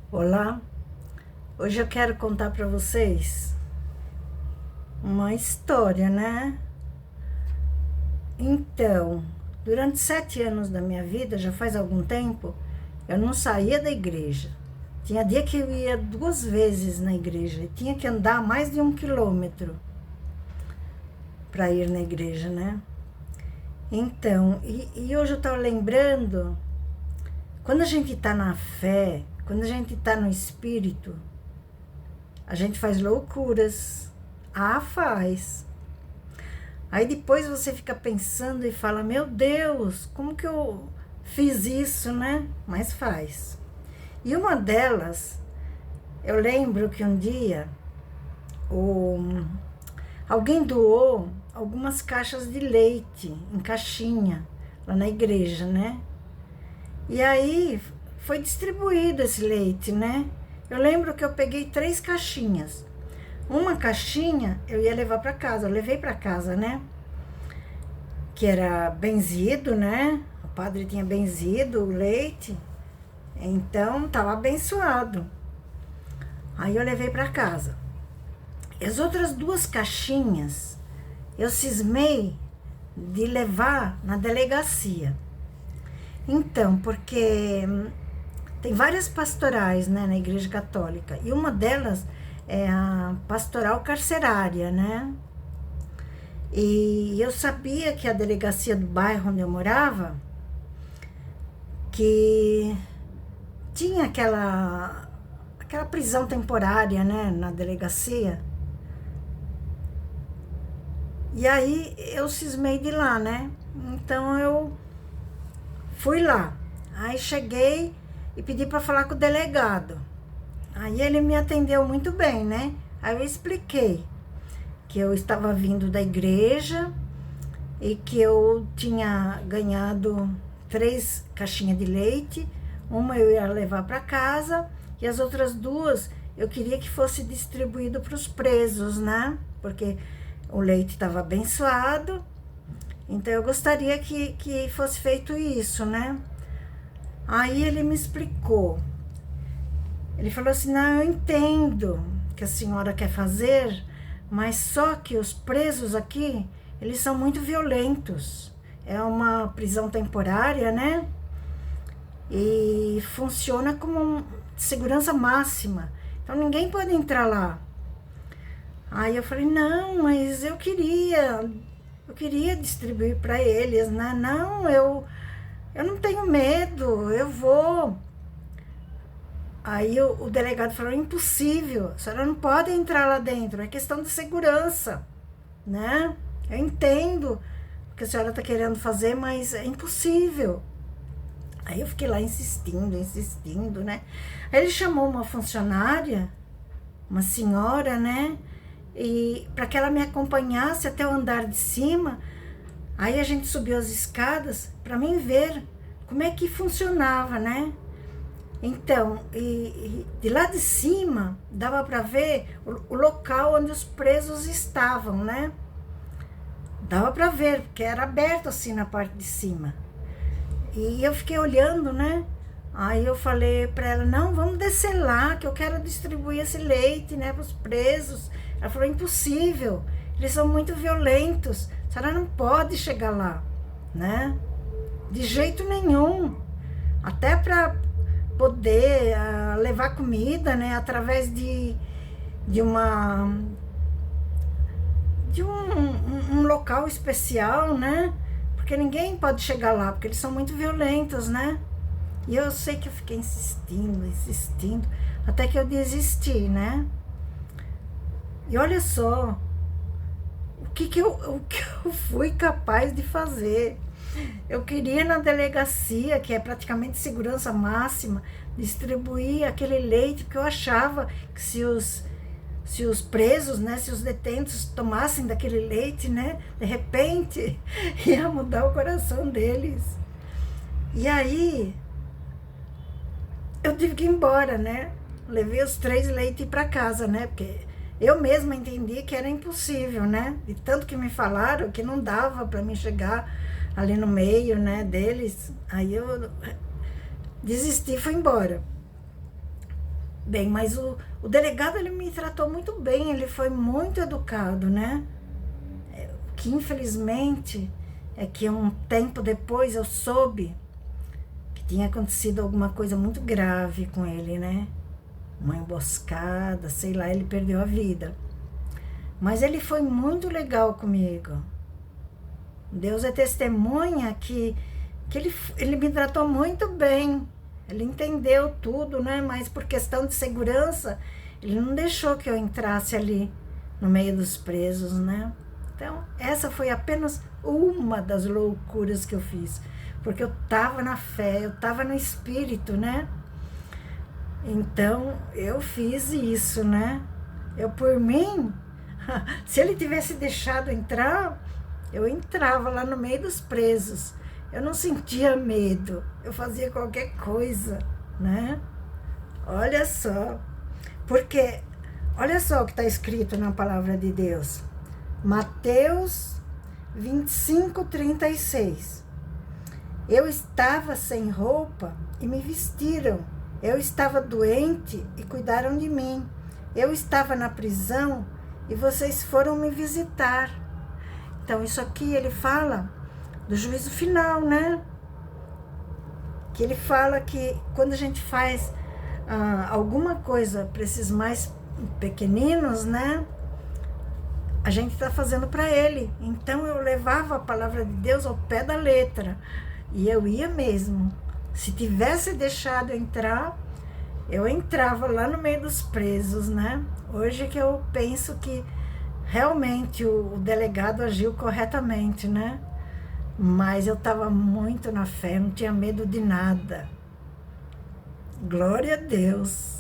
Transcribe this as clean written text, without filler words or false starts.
Olá, hoje eu quero contar para vocês uma história, né? Então, durante 7 anos da minha vida, já faz algum tempo, eu não saía da igreja. Tinha dia que eu ia 2 vezes na igreja e tinha que andar mais de 1 quilômetro para ir na igreja, né? Então, e hoje eu estava lembrando, quando a gente está na fé, quando a gente está no espírito, a gente faz loucuras. Ah, faz. Aí depois você fica pensando e fala, meu Deus, como que eu fiz isso, né? Mas faz. E uma delas, eu lembro que um dia alguém doou algumas caixas de leite em caixinha lá na igreja, né? E aí foi distribuído esse leite, né? Eu lembro que eu peguei 3 caixinhas. Uma caixinha eu ia levar para casa, eu levei para casa, né? Que era benzido, né? O padre tinha benzido o leite, então estava abençoado. Aí eu levei para casa. As outras 2 caixinhas eu cismei de levar na delegacia. Então, porque tem várias pastorais, né, na Igreja Católica, e uma delas é a pastoral carcerária, né? E eu sabia que a delegacia do bairro onde eu morava, que tinha aquela prisão temporária, né, na delegacia. E aí eu cismei de ir lá, né? Então eu fui lá. Aí cheguei e pedi para falar com o delegado. Aí ele me atendeu muito bem, né? Aí eu expliquei que eu estava vindo da igreja e que eu tinha ganhado 3 caixinhas de leite. Uma eu ia levar para casa e as outras 2 eu queria que fosse distribuído para os presos, né? Porque o leite estava abençoado, então eu gostaria que fosse feito isso, né? Aí ele me explicou. Ele falou assim, não, eu entendo que a senhora quer fazer, mas só que os presos aqui, eles são muito violentos. É uma prisão temporária, né? E funciona como segurança máxima. Então ninguém pode entrar lá. Aí eu falei, não, mas eu queria distribuir para eles, né? Não, eu não tenho medo, eu vou. Aí o delegado falou, impossível, a senhora não pode entrar lá dentro, é questão de segurança, né? Eu entendo o que a senhora está querendo fazer, mas é impossível. Aí eu fiquei lá insistindo, né? Aí ele chamou uma funcionária, uma senhora, né? E para que ela me acompanhasse até o andar de cima. Aí a gente subiu as escadas para mim ver como é que funcionava, né? Então, de lá de cima dava para ver o local onde os presos estavam, né? Dava para ver, porque era aberto assim na parte de cima. E eu fiquei olhando, né? Aí eu falei para ela, não, vamos descer lá, que eu quero distribuir esse leite, né, para os presos. Ela falou, impossível, eles são muito violentos, a senhora não pode chegar lá, né? De jeito nenhum. Até para poder levar comida, né, através de uma de um local especial, né? Porque ninguém pode chegar lá, porque eles são muito violentos, né? E eu sei que eu fiquei insistindo, até que eu desisti, né? E olha só, o que eu fui capaz de fazer. Eu queria na delegacia, que é praticamente segurança máxima, distribuir aquele leite, porque eu achava que se os presos, né, se os detentos tomassem daquele leite, né, de repente ia mudar o coração deles. E aí eu tive que ir embora, né? Levei os 3 leites para casa, né? Porque eu mesma entendi que era impossível, né? De tanto que me falaram que não dava para mim chegar ali no meio, né, deles. Aí eu desisti e fui embora. Bem, mas o delegado, ele me tratou muito bem, ele foi muito educado, né? O que infelizmente é que um tempo depois eu soube que tinha acontecido alguma coisa muito grave com ele, né? Uma emboscada, sei lá, ele perdeu a vida. Mas ele foi muito legal comigo. Deus é testemunha que ele me tratou muito bem. Ele entendeu tudo, né? Mas por questão de segurança, ele não deixou que eu entrasse ali no meio dos presos, né? Então, essa foi apenas uma das loucuras que eu fiz. Porque eu estava na fé, eu estava no espírito, né? Então, eu fiz isso, né? Eu, por mim, se ele tivesse deixado entrar, eu entrava lá no meio dos presos. Eu não sentia medo, eu fazia qualquer coisa, né? Olha só, porque, olha só o que está escrito na palavra de Deus. Mateus 25:36. Eu estava sem roupa e me vestiram. Eu estava doente e cuidaram de mim. Eu estava na prisão e vocês foram me visitar. Então, isso aqui ele fala do juízo final, né? Que ele fala que quando a gente faz alguma coisa para esses mais pequeninos, né? A gente está fazendo para ele. Então, eu levava a palavra de Deus ao pé da letra. E eu ia mesmo. Se tivesse deixado entrar, eu entrava lá no meio dos presos, né? Hoje que eu penso que realmente o delegado agiu corretamente, né? Mas eu estava muito na fé, não tinha medo de nada. Glória a Deus.